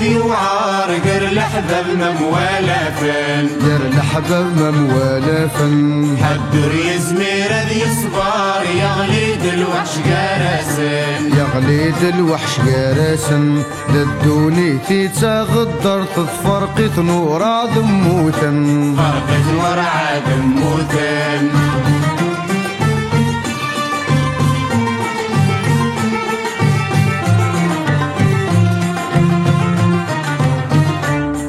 الزفي وعار قر الأحباب مموالفن قر الأحباب مموالفن حدر يزمير ذي صبار يغليد الوحش قارسن يغليد الوحش قارسن للدوني تيتغدر تتفرقت نور عدم موتن فرقت نور عدم موتن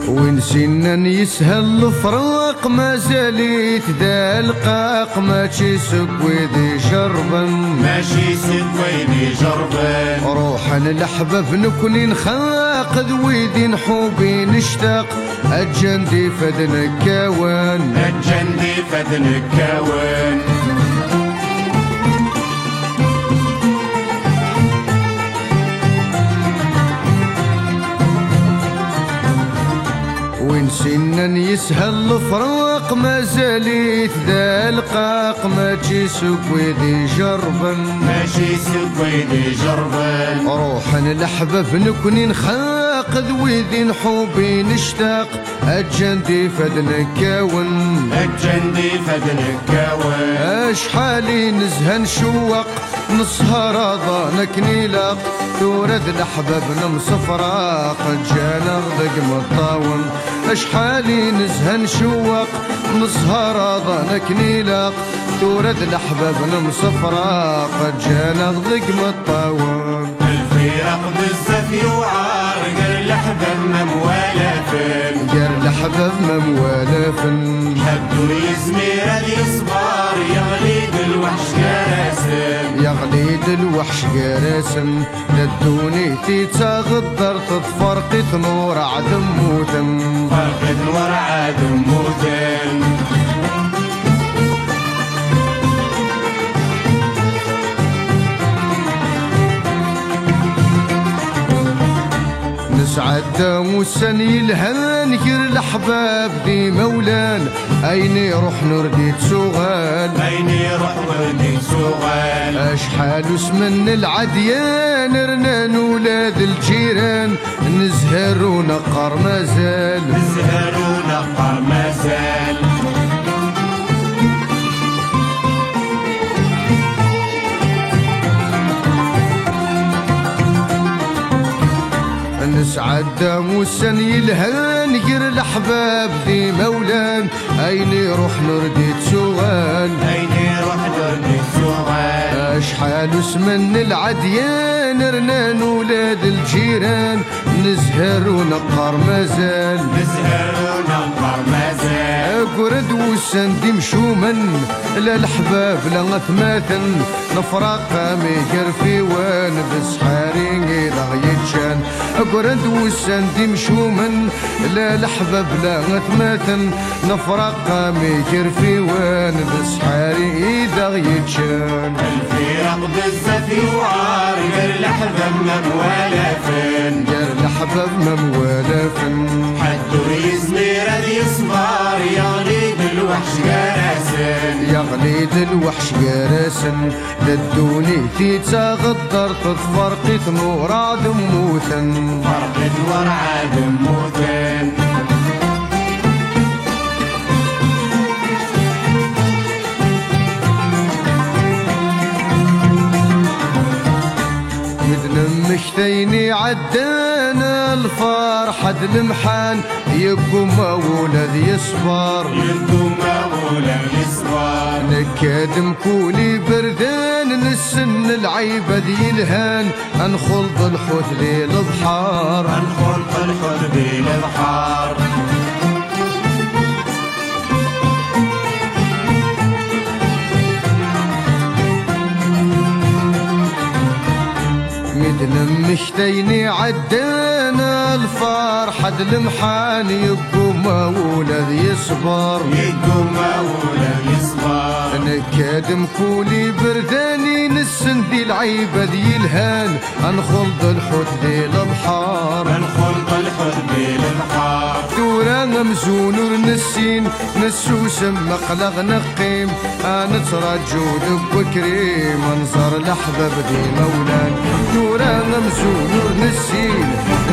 ونسينا يسهل الفراق ما زالت ذا القاق ماشي سكويدي جربا ماشي سكويدي جربا روحا الأحباب نكون نخاق ذويدي نحوبي نشتاق الجندي فدن الكوان الجندي فدن الكوان ونسينا يسهل الفراق ما زالت ذا القاق ماشي سكويدي جربا ماشي سكويدي جربا روحا الأحباب نكون نخاق ذويدي نحوبي نشتاق الجندي فدن الكون الجندي فدن الكون اشحالي نزهى نشوق نسهر ظانك نيلاق تورد الأحباب نمصفراق جانا غدق مطاون اشحالي نزهى نشوق نسهر ظانك نيلاق تورد الأحباب نمصفراق جانا غدق مطاون الفراق بالزفي وعار قر الأحباب مموالفن قر الأحباب مموالفن حدر يزمير ذي صبار يغليد الوحش قارسن يغليد الوحش قارسن للدوني تيتغدر تتفرقت نور عدم موتن فرقت نور عدم موتن نسعد وسن يلهان كر الأحباب دي مولان أين يروح نرديت سوغال أين يروح نرديت سوغال أشحال اسمن العديان رنان ولاد الجيران نزهر ونقر مازال نزهر ونقر مازال نسعد موسن يلهان قر الأحباب دي مولان أين يروح نرديت سوغال أين يروح نرديت سوغال أشحال اسمن العديان رنان ولاد الجيران نزهر ونقر مازال نزهر ونقر مازال قرد وسن دي مشومن لا الأحباب لا غثماثا نفرق ميكر في وان بسحارين إذا يتشان قرد وسن دي مشومن لا الأحباب لا غثماثا نفرق ميكر في وان بسحارين إذا يتشان الفراق بالزفي وعار قر الأحباب مموالفن قر الأحباب مموالفن حدر يزمير ذي صبار يغليد الوحش قارسن يغليد الوحش قارسن للدوني تيتغدر تتفرقت نور عدم موتن فرقت نور عدم موتن مدن مشتيني عدانا الفرحة المحان يبقوا مولد يصبر يبقوا مولد يصبر نكادم كولي بردان نسن العيبة ذي الهان انخلط الحوت ذي البحار انخلط الحوت ذي البحار مدن مشتيني عدانا الفرحة المحان يبقوا مولد يصبر يبقوا مولد يصبر نكادم كولي برداني نسن ذي العيبة ذي الهان انخلط الحوت ذي البحار انخلط الحوت ذي البحار دورا مزون نسين نسوسم مقلغ نقيم نترجو ذب كريم انصر الاحباب دي مولان نورا ممزون نور نسين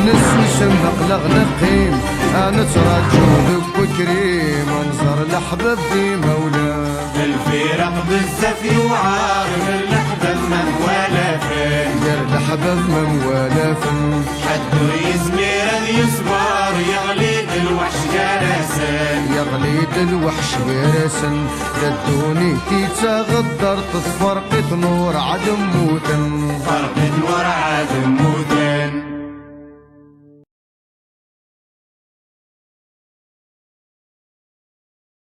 نسوسم مقلغ نقيم نترجو ذب كريم انصر الاحباب دي مولان الفرق بزاف يوعار من الأحباب من ولا فين يا الاحباب من ولا فن حدو يزمير يصبر يغلي الوحش جرسان يغليد الوحش جرسن ددوني تيتغدر تتفرقت نور عدم موتن فرقة نور عاد موتن